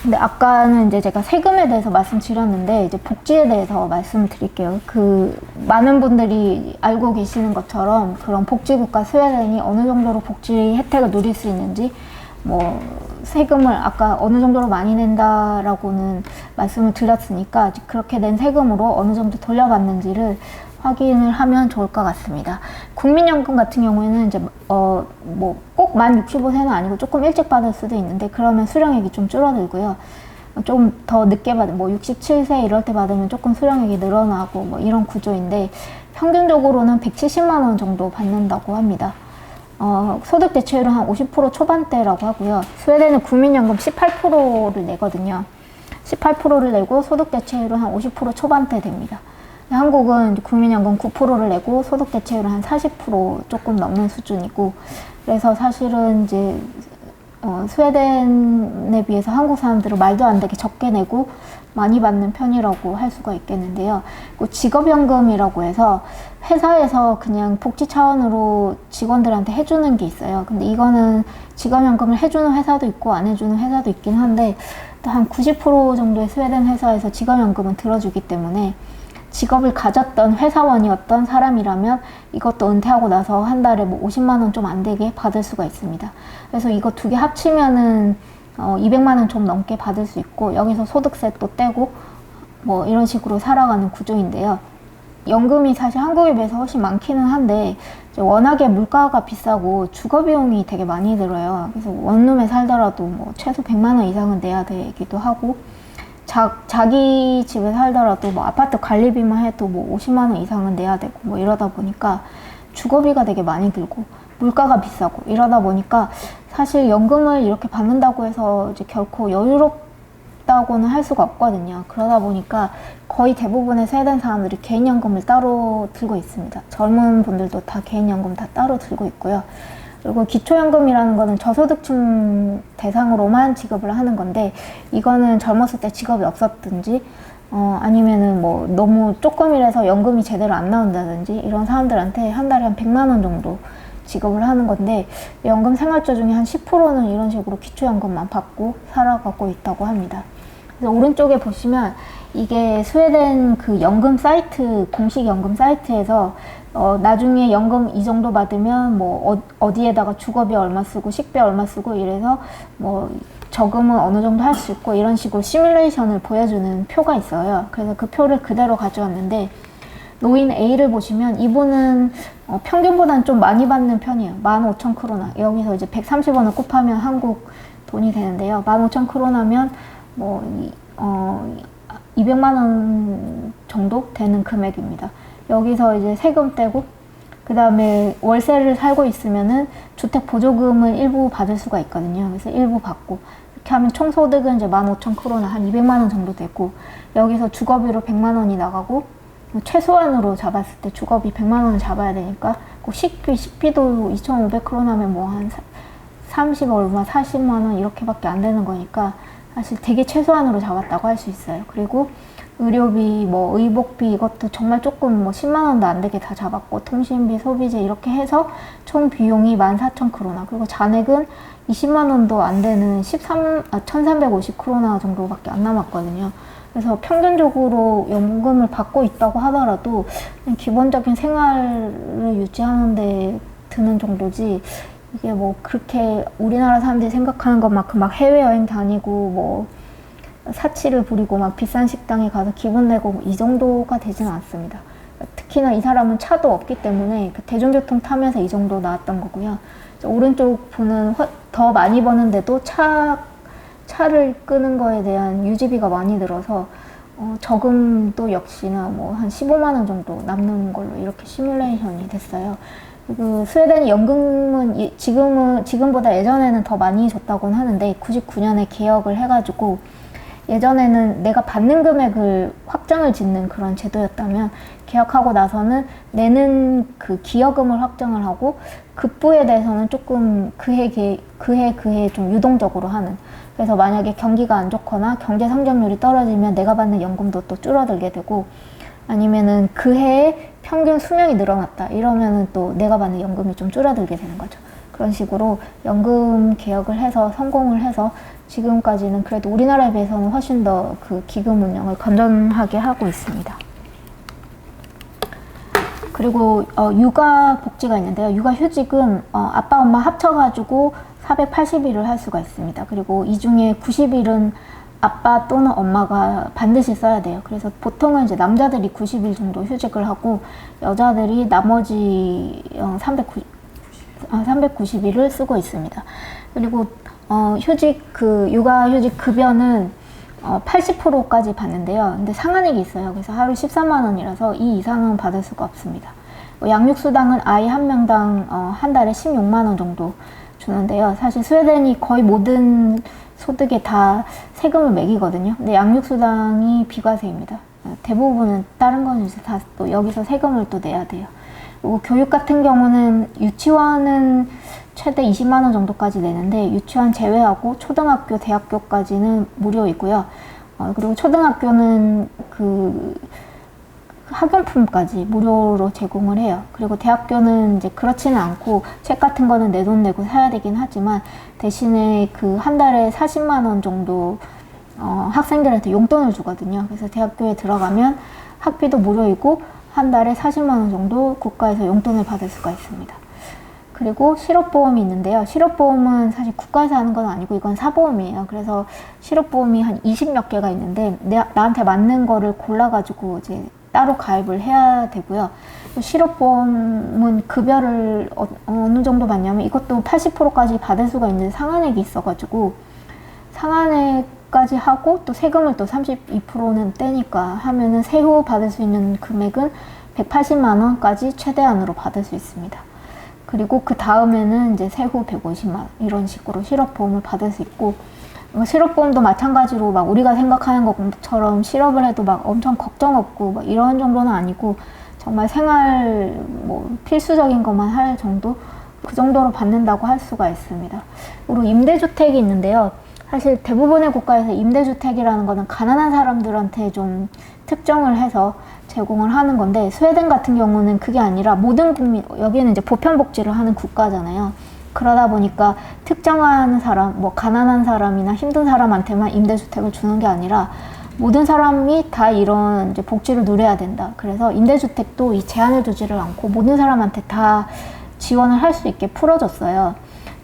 근데 아까는 이제 제가 세금에 대해서 말씀드렸는데 이제 복지에 대해서 말씀을 드릴게요. 그 많은 분들이 알고 계시는 것처럼 그런 복지국가 스웨덴이 어느 정도로 복지 혜택을 누릴 수 있는지 뭐 세금을 아까 어느 정도로 많이 낸다라고는 말씀을 드렸으니까 그렇게 낸 세금으로 어느 정도 돌려받는지를 확인을 하면 좋을 것 같습니다. 국민연금 같은 경우에는 이제 뭐 꼭 만 65세는 아니고 조금 일찍 받을 수도 있는데 그러면 수령액이 좀 줄어들고요. 좀 더 늦게 받으면 뭐 67세 이럴 때 받으면 조금 수령액이 늘어나고 뭐 이런 구조인데 평균적으로는 170만 원 정도 받는다고 합니다. 소득 대체율은 한 50% 초반대라고 하고요. 스웨덴은 국민연금 18%를 내거든요. 18%를 내고 소득 대체율은 한 50% 초반대 됩니다. 한국은 국민연금 9%를 내고 소득 대체율은 한 40% 조금 넘는 수준이고, 그래서 사실은 이제 스웨덴에 비해서 한국 사람들은 말도 안 되게 적게 내고 많이 받는 편이라고 할 수가 있겠는데요. 직업연금이라고 해서 회사에서 그냥 복지 차원으로 직원들한테 해주는 게 있어요. 근데 이거는 직업연금을 해주는 회사도 있고 안 해주는 회사도 있긴 한데 한 90% 정도의 스웨덴 회사에서 직업연금은 들어주기 때문에 직업을 가졌던 회사원이었던 사람이라면 이것도 은퇴하고 나서 한 달에 뭐 50만 원 좀 안 되게 받을 수가 있습니다. 그래서 이거 두 개 합치면은 200만 원 좀 넘게 받을 수 있고 여기서 소득세 또 떼고 뭐 이런 식으로 살아가는 구조인데요. 연금이 사실 한국에 비해서 훨씬 많기는 한데 워낙에 물가가 비싸고 주거 비용이 되게 많이 들어요. 그래서 원룸에 살더라도 뭐 최소 100만 원 이상은 내야 되기도 하고 자기 집에 살더라도 뭐 아파트 관리비만 해도 뭐 50만 원 이상은 내야 되고 뭐 이러다 보니까 주거비가 되게 많이 들고 물가가 비싸고 이러다 보니까 사실 연금을 이렇게 받는다고 해서 이제 결코 여유롭다고는 할 수가 없거든요. 그러다 보니까 거의 대부분의 스웨덴 사람들이 개인연금을 따로 들고 있습니다. 젊은 분들도 다 개인연금 다 따로 들고 있고요. 그리고 기초연금이라는 거는 저소득층 대상으로만 지급을 하는 건데 이거는 젊었을 때 직업이 없었든지 아니면은 뭐 너무 조금이라서 연금이 제대로 안 나온다든지 이런 사람들한테 한 달에 한 100만 원 정도 지급을 하는 건데 연금 생활자 중에 한 10%는 이런 식으로 기초연금만 받고 살아가고 있다고 합니다. 그래서 오른쪽에 보시면 이게 스웨덴 그 연금 사이트, 공식 연금 사이트에서 나중에 연금 이 정도 받으면 뭐 어디에다가 주거비 얼마 쓰고 식비 얼마 쓰고 이래서 뭐 저금은 어느 정도 할 수 있고 이런 식으로 시뮬레이션을 보여주는 표가 있어요. 그래서 그 표를 그대로 가져왔는데 노인 A를 보시면 이분은 평균보다는 좀 많이 받는 편이에요. 15,000크로나. 여기서 이제 130원을 곱하면 한국 돈이 되는데요. 15,000크로나면 뭐 200만 원 정도 되는 금액입니다. 여기서 이제 세금 떼고 그 다음에 월세를 살고 있으면은 주택 보조금을 일부 받을 수가 있거든요. 그래서 일부 받고 이렇게 하면 총 소득은 이제 15,000크로나 한 200만 원 정도 되고 여기서 주거비로 100만 원이 나가고 최소한으로 잡았을 때 주거비 100만 원을 잡아야 되니까 식비도 2,500크로나면 뭐 한 30 얼마 40만 원 이렇게밖에 안 되는 거니까 사실 되게 최소한으로 잡았다고 할 수 있어요. 그리고 의료비, 뭐 의복비 이것도 정말 조금 뭐 10만 원도 안 되게 다 잡았고 통신비, 소비재 이렇게 해서 총 비용이 14,000크로나 그리고 잔액은 20만 원도 안 되는 1,350크로나 정도밖에 안 남았거든요. 그래서 평균적으로 연금을 받고 있다고 하더라도 그냥 기본적인 생활을 유지하는 데 드는 정도지 이게 뭐 그렇게 우리나라 사람들이 생각하는 것만큼 막 해외여행 다니고 뭐 사치를 부리고 막 비싼 식당에 가서 기분 내고 이 정도가 되지는 않습니다. 특히나 이 사람은 차도 없기 때문에 그 대중교통 타면서 이 정도 나왔던 거고요. 오른쪽 분은 더 많이 버는데도 차를 끄는 거에 대한 유지비가 많이 들어서 저금도 역시나 뭐 한 15만 원 정도 남는 걸로 이렇게 시뮬레이션이 됐어요. 그 스웨덴 연금은 지금보다 예전에는 더 많이 줬다고는 하는데 99년에 개혁을 해가지고 예전에는 내가 받는 금액을 확정을 짓는 그런 제도였다면 개혁하고 나서는 내는 그 기여금을 확정을 하고 급부에 대해서는 조금 그해 좀 유동적으로 하는. 그래서 만약에 경기가 안 좋거나 경제 성장률이 떨어지면 내가 받는 연금도 또 줄어들게 되고 아니면은 그 해에 평균 수명이 늘어났다 이러면은 또 내가 받는 연금이 좀 줄어들게 되는 거죠. 그런 식으로 연금 개혁을 해서 성공을 해서 지금까지는 그래도 우리나라에 비해서는 훨씬 더 그 기금 운영을 건전하게 하고 있습니다. 그리고 육아 복지가 있는데요. 육아 휴직은 아빠 엄마 합쳐가지고 480일을 할 수가 있습니다. 그리고 이 중에 90일은 아빠 또는 엄마가 반드시 써야 돼요. 그래서 보통은 이제 남자들이 90일 정도 휴직을 하고 여자들이 나머지 390일을 쓰고 있습니다. 그리고 육아 휴직 급여는 80%까지 받는데요. 근데 상한액이 있어요. 그래서 하루 13만 원이라서 이 이상은 받을 수가 없습니다. 양육수당은 아이 한 명당 한 달에 16만 원 정도 주는데요. 사실 스웨덴이 거의 모든 소득에 다 세금을 매기거든요. 근데 양육수당이 비과세입니다. 대부분은 다른 거는 이제 다 또 여기서 세금을 또 내야 돼요. 그리고 교육 같은 경우는 유치원은 최대 20만 원 정도까지 내는데 유치원 제외하고 초등학교, 대학교까지는 무료이고요. 그리고 초등학교는 그 학용품까지 무료로 제공을 해요. 그리고 대학교는 이제 그렇지는 않고 책 같은 거는 내 돈 내고 사야 되긴 하지만 대신에 그 한 달에 40만 원 정도 학생들한테 용돈을 주거든요. 그래서 대학교에 들어가면 학비도 무료이고 한 달에 40만 원 정도 국가에서 용돈을 받을 수가 있습니다. 그리고 실업보험이 있는데요. 실업보험은 사실 국가에서 하는 건 아니고 이건 사보험이에요. 그래서 실업보험이 한 20몇 개가 있는데 나한테 맞는 거를 골라가지고 이제 따로 가입을 해야 되고요. 실업보험은 급여를 어느 정도 받냐면 이것도 80%까지 받을 수가 있는 상한액이 있어가지고 상한액까지 하고 또 세금을 또 32%는 떼니까 하면은 세후 받을 수 있는 금액은 180만 원까지 최대한으로 받을 수 있습니다. 그리고 그 다음에는 이제 세후 150만 원 이런 식으로 실업보험을 받을 수 있고 실업보험도 마찬가지로 막 우리가 생각하는 것처럼 실업을 해도 막 엄청 걱정 없고 막 이런 정도는 아니고 정말 생활 뭐 필수적인 것만 할 정도 그 정도로 받는다고 할 수가 있습니다. 그리고 임대주택이 있는데요. 사실 대부분의 국가에서 임대주택이라는 거는 가난한 사람들한테 좀 특정을 해서 제공을 하는 건데 스웨덴 같은 경우는 그게 아니라 모든 국민, 여기는 이제 보편복지를 하는 국가잖아요. 그러다 보니까 특정한 사람, 뭐 가난한 사람이나 힘든 사람한테만 임대주택을 주는 게 아니라 모든 사람이 다 이런 이제 복지를 누려야 된다. 그래서 임대주택도 이 제한을 두지를 않고 모든 사람한테 다 지원을 할 수 있게 풀어줬어요.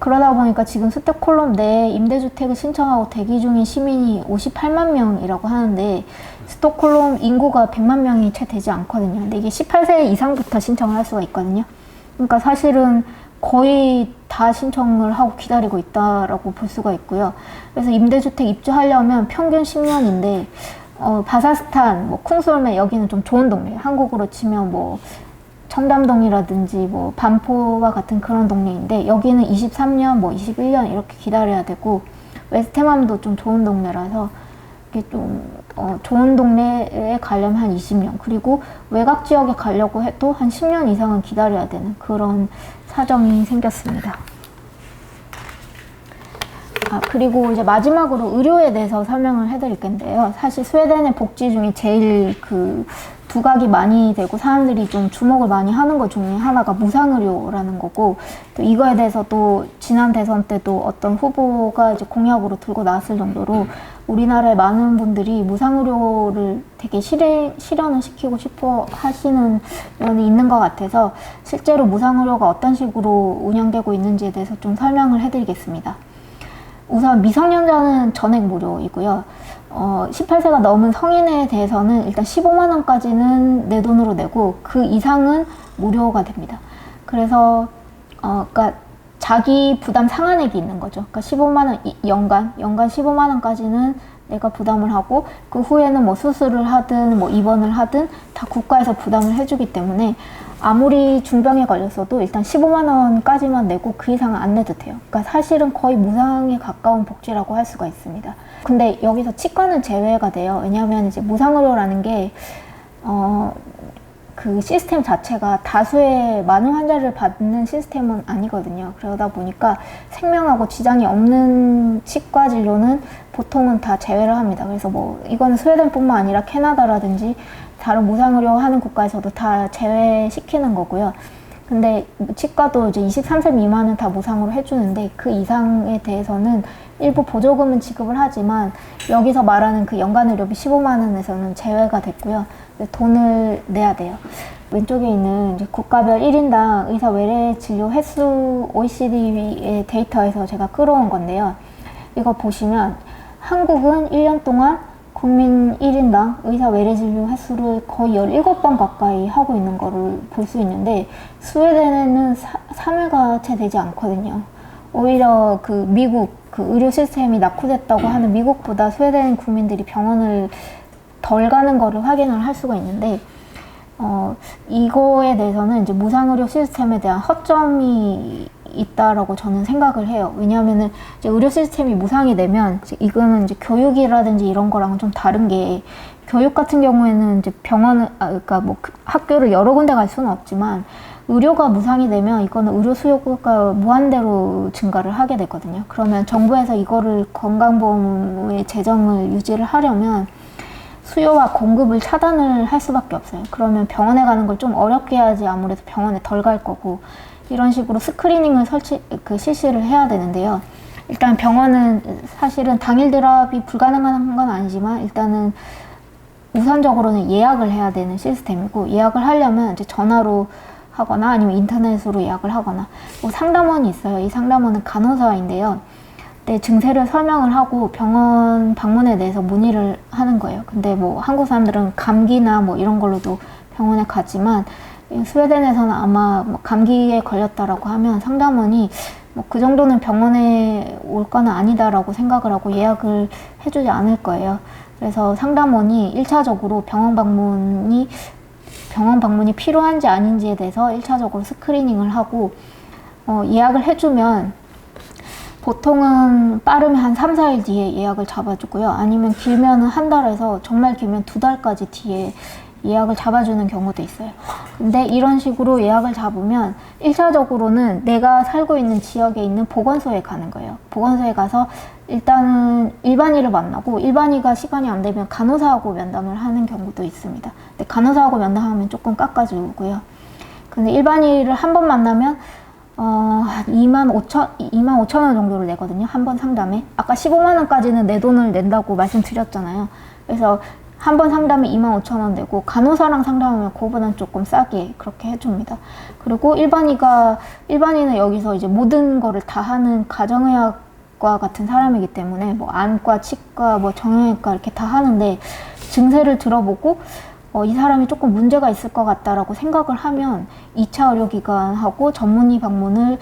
그러다 보니까 지금 스톡홀름 내에 임대주택을 신청하고 대기 중인 시민이 58만 명이라고 하는데 스톡홀름 인구가 100만 명이 채 되지 않거든요. 근데 이게 18세 이상부터 신청을 할 수가 있거든요. 그러니까 사실은 거의 다 신청을 하고 기다리고 있다라고 볼 수가 있고요. 그래서 임대주택 입주하려면 평균 10년인데 바사스탄, 뭐 쿵솔메 여기는 좀 좋은 동네예요. 한국으로 치면 뭐 청담동이라든지 뭐 반포와 같은 그런 동네인데 여기는 23년, 뭐 21년 이렇게 기다려야 되고 웨스트햄도 좀 좋은 동네라서 이게 좀 좋은 동네에 가려면 한 20년 그리고 외곽 지역에 가려고 해도 한 10년 이상은 기다려야 되는 그런 사정이 생겼습니다. 그리고 이제 마지막으로 의료에 대해서 설명을 해드릴 건데요. 사실 스웨덴의 복지 중에 제일 그 두각이 많이 되고 사람들이 좀 주목을 많이 하는 것 중에 하나가 무상의료라는 거고 또 이거에 대해서 또 지난 대선 때도 어떤 후보가 이제 공약으로 들고 나왔을 정도로 우리나라의 많은 분들이 무상의료를 되게 실현을 시키고 싶어 하시는 면이 있는 것 같아서 실제로 무상의료가 어떤 식으로 운영되고 있는지에 대해서 좀 설명을 해드리겠습니다. 우선 미성년자는 전액 무료이고요. 18세가 넘은 성인에 대해서는 일단 15만 원까지는 내 돈으로 내고 그 이상은 무료가 됩니다. 그래서 그러니까 자기 부담 상한액이 있는 거죠. 그러니까 15만 원 연간 15만 원까지는 내가 부담을 하고 그 후에는 뭐 수술을 하든 뭐 입원을 하든 다 국가에서 부담을 해주기 때문에 아무리 중병에 걸렸어도 일단 15만 원까지만 내고 그 이상은 안 내도 돼요. 그러니까 사실은 거의 무상에 가까운 복지라고 할 수가 있습니다. 근데 여기서 치과는 제외가 돼요. 왜냐하면 이제 무상의료라는 게 그 시스템 자체가 다수의 많은 환자를 받는 시스템은 아니거든요. 그러다 보니까 생명하고 지장이 없는 치과 진료는 보통은 다 제외를 합니다. 그래서 뭐 이거는 스웨덴뿐만 아니라 캐나다라든지 다른 무상의료 하는 국가에서도 다 제외시키는 거고요. 근데 치과도 이제 23세 미만은 다 무상으로 해주는데 그 이상에 대해서는 일부 보조금은 지급을 하지만 여기서 말하는 그 연간 의료비 15만 원에서는 제외가 됐고요. 돈을 내야 돼요. 왼쪽에 있는 이제 국가별 1인당 의사 외래 진료 횟수 OECD의 데이터에서 제가 끌어온 건데요. 이거 보시면 한국은 1년 동안 국민 1인당 의사 외래 진료 횟수를 거의 17번 가까이 하고 있는 거를 볼 수 있는데 스웨덴에는 3회가 채 되지 않거든요. 오히려 그 미국 그 의료 시스템이 낙후됐다고 하는 미국보다 스웨덴 국민들이 병원을 덜 가는 거를 확인을 할 수가 있는데 이거에 대해서는 이제 무상의료 시스템에 대한 허점이 있다라고 저는 생각을 해요. 왜냐하면은 이제 의료 시스템이 무상이 되면 이거는 이제 교육이라든지 이런 거랑은 좀 다른 게 교육 같은 경우에는 이제 그러니까 뭐 학교를 여러 군데 갈 수는 없지만 의료가 무상이 되면 이거는 의료 수요가 무한대로 증가를 하게 되거든요. 그러면 정부에서 이거를 건강보험의 재정을 유지를 하려면 수요와 공급을 차단을 할 수밖에 없어요. 그러면 병원에 가는 걸 좀 어렵게 해야지 아무래도 병원에 덜 갈 거고 이런 식으로 스크리닝을 실시를 해야 되는데요. 일단 병원은 사실은 당일 드랍이 불가능한 건 아니지만 일단은 우선적으로는 예약을 해야 되는 시스템이고 예약을 하려면 이제 전화로 하거나 아니면 인터넷으로 예약을 하거나 뭐 상담원이 있어요. 이 상담원은 간호사인데요. 내 증세를 설명을 하고 병원 방문에 대해서 문의를 하는 거예요. 근데 뭐 한국 사람들은 감기나 뭐 이런 걸로도 병원에 가지만 스웨덴에서는 아마 뭐 감기에 걸렸다라고 하면 상담원이 뭐 그 정도는 병원에 올 거는 아니다라고 생각을 하고 예약을 해주지 않을 거예요. 그래서 상담원이 1차적으로 병원 방문이 필요한지 아닌지에 대해서 1차적으로 스크리닝을 하고 예약을 해주면 보통은 빠르면 한 3, 4일 뒤에 예약을 잡아주고요. 아니면 길면은 한 달에서 정말 길면 2달까지 뒤에 예약을 잡아주는 경우도 있어요. 근데 이런 식으로 예약을 잡으면 1차적으로는 내가 살고 있는 지역에 있는 보건소에 가는 거예요. 보건소에 가서 일단은 일반의를 만나고 일반의가 시간이 안 되면 간호사하고 면담을 하는 경우도 있습니다. 근데 간호사하고 면담하면 조금 깎아주고요. 근데 일반의를 한 번 만나면 한 25,000원 정도를 내거든요. 한 번 상담에. 아까 15만 원까지는 내 돈을 낸다고 말씀드렸잖아요. 그래서 한 번 상담에 25,000원 내고 간호사랑 상담하면 그거보다는 조금 싸게 그렇게 해줍니다. 그리고 일반인은 여기서 이제 모든 거를 다 하는 가정의학과 같은 사람이기 때문에 뭐 안과, 치과, 뭐 정형외과 이렇게 다 하는데 증세를 들어보고 이 사람이 조금 문제가 있을 것 같다라고 생각을 하면 2차 의료기관하고 전문의 방문을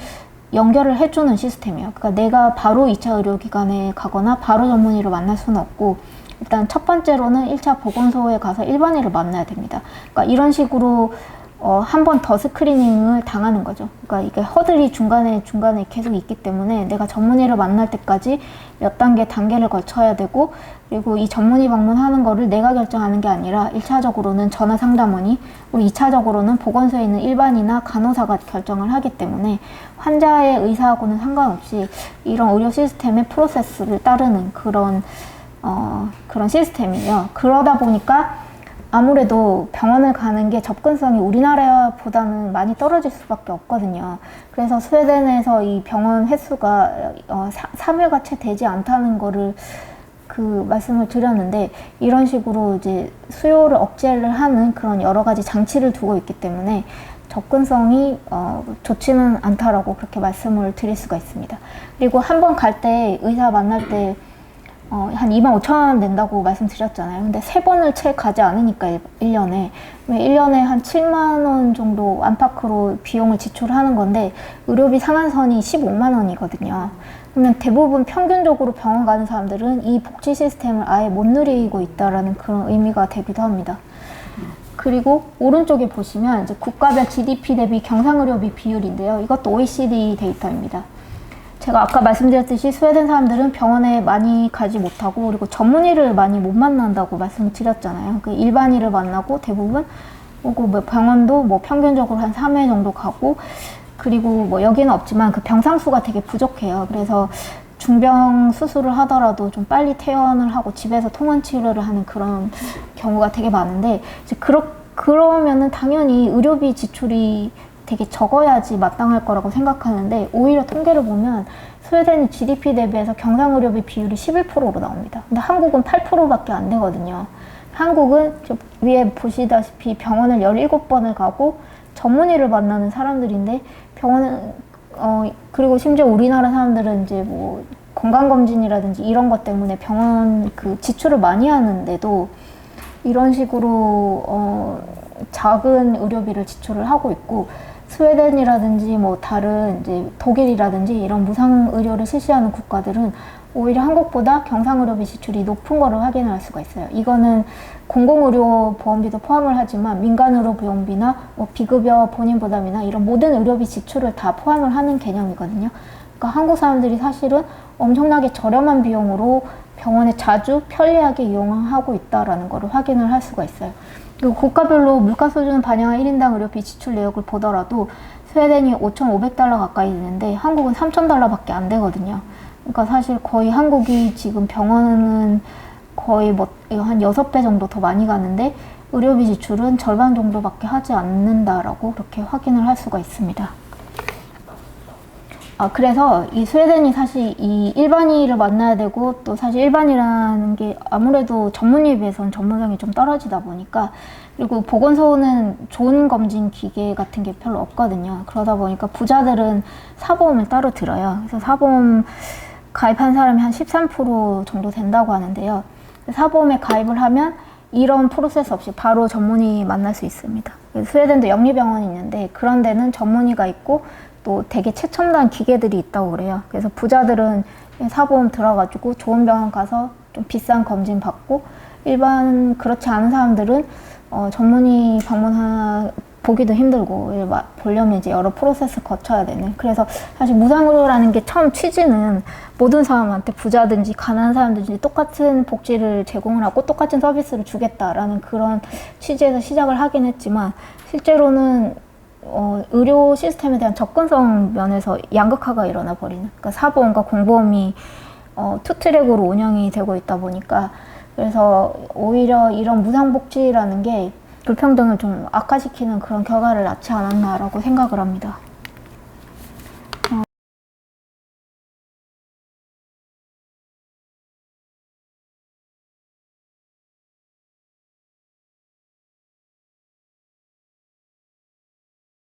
연결을 해주는 시스템이에요. 그러니까 내가 바로 2차 의료기관에 가거나 바로 전문의를 만날 수는 없고 일단 첫 번째로는 1차 보건소에 가서 일반의를 만나야 됩니다. 그러니까 이런 식으로 한 번 더 스크리닝을 당하는 거죠. 그러니까 이게 허들이 중간에 계속 있기 때문에 내가 전문의를 만날 때까지 몇 단계를 거쳐야 되고 그리고 이 전문의 방문하는 거를 내가 결정하는 게 아니라 1차적으로는 전화 상담원이 그리고 2차적으로는 보건소에 있는 일반이나 간호사가 결정을 하기 때문에 환자의 의사하고는 상관없이 이런 의료 시스템의 프로세스를 따르는 그런 시스템이에요. 그러다 보니까 아무래도 병원을 가는 게 접근성이 우리나라보다는 많이 떨어질 수밖에 없거든요. 그래서 스웨덴에서 이 병원 횟수가 3회가 채 되지 않다는 거를 말씀을 드렸는데 이런 식으로 이제 수요를 억제를 하는 그런 여러 가지 장치를 두고 있기 때문에 접근성이 좋지는 않다라고 그렇게 말씀을 드릴 수가 있습니다. 그리고 한 번 갈 때 의사 만날 때 한 25,000원 낸다고 말씀드렸잖아요. 근데 3번을 채 가지 않으니까 1년에 1년에 한 7만 원 정도 안팎으로 비용을 지출하는 건데 의료비 상한선이 15만 원이거든요. 그러면 대부분 평균적으로 병원 가는 사람들은 이 복지 시스템을 아예 못 누리고 있다라는 그런 의미가 되기도 합니다. 그리고 오른쪽에 보시면 이제 국가별 GDP 대비 경상의료비 비율인데요. 이것도 OECD 데이터입니다. 제가 아까 말씀드렸듯이 스웨덴 사람들은 병원에 많이 가지 못하고 그리고 전문의를 많이 못 만난다고 말씀을 드렸잖아요. 그 일반의를 만나고 대부분 뭐 병원도 뭐 평균적으로 한 3회 정도 가고 그리고 뭐 여기는 없지만 그 병상수가 되게 부족해요. 그래서 중병 수술을 하더라도 좀 빨리 퇴원을 하고 집에서 통원 치료를 하는 그런 경우가 되게 많은데 이제 그러면은 당연히 의료비 지출이 되게 적어야지 마땅할 거라고 생각하는데 오히려 통계를 보면 스웨덴이 GDP 대비해서 경상의료비 비율이 11%로 나옵니다. 근데 한국은 8%밖에 안 되거든요. 한국은 위에 보시다시피 병원을 17번을 가고 전문의를 만나는 사람들인데 병원은 그리고 심지어 우리나라 사람들은 이제 뭐 건강검진이라든지 이런 것 때문에 병원 그 지출을 많이 하는데도 이런 식으로 작은 의료비를 지출을 하고 있고 스웨덴이라든지 뭐 다른 이제 독일이라든지 이런 무상 의료를 실시하는 국가들은 오히려 한국보다 경상의료비 지출이 높은 거를 확인할 수가 있어요. 이거는 공공의료 보험비도 포함을 하지만 민간의료 보험비나 뭐 비급여 본인 부담이나 이런 모든 의료비 지출을 다 포함을 하는 개념이거든요. 그러니까 한국 사람들이 사실은 엄청나게 저렴한 비용으로 병원에 자주 편리하게 이용하고 있다라는 것을 확인을 할 수가 있어요. 그리고 국가별로 물가 수준을 반영한 1인당 의료비 지출 내역을 보더라도 스웨덴이 5,500달러 가까이 되는데 한국은 3,000달러밖에 안 되거든요. 그러니까 사실 거의 한국이 지금 병원은 거의 뭐 한 6배 정도 더 많이 가는데 의료비 지출은 절반 정도밖에 하지 않는다라고 그렇게 확인을 할 수가 있습니다. 그래서 이 스웨덴이 사실 이 일반의를 만나야 되고 또 사실 일반이라는 게 아무래도 전문의에 비해서는 전문성이 좀 떨어지다 보니까 그리고 보건소는 좋은 검진 기계 같은 게 별로 없거든요. 그러다 보니까 부자들은 사보험을 따로 들어요. 그래서 사보험 가입한 사람이 한 13% 정도 된다고 하는데요. 사보험에 가입을 하면 이런 프로세스 없이 바로 전문의 만날 수 있습니다. 스웨덴도 영리병원이 있는데 그런 데는 전문의가 있고 또 되게 최첨단 기계들이 있다고 그래요. 그래서 부자들은 사보험 들어가지고 좋은 병원 가서 좀 비싼 검진 받고 일반 그렇지 않은 사람들은 전문의 보기도 힘들고 보려면 이제 여러 프로세스 거쳐야 되는. 그래서 사실 무상의료라는 게 처음 취지는 모든 사람한테 부자든지 가난한 사람든지 똑같은 복지를 제공을 하고 똑같은 서비스를 주겠다라는 그런 취지에서 시작을 하긴 했지만 실제로는 의료 시스템에 대한 접근성 면에서 양극화가 일어나 버리는. 그러니까 사보험과 공보험이 투트랙으로 운영이 되고 있다 보니까 그래서 오히려 이런 무상복지라는 게 불평등을 좀 악화시키는 그런 결과를 낳지 않았나라고 생각을 합니다.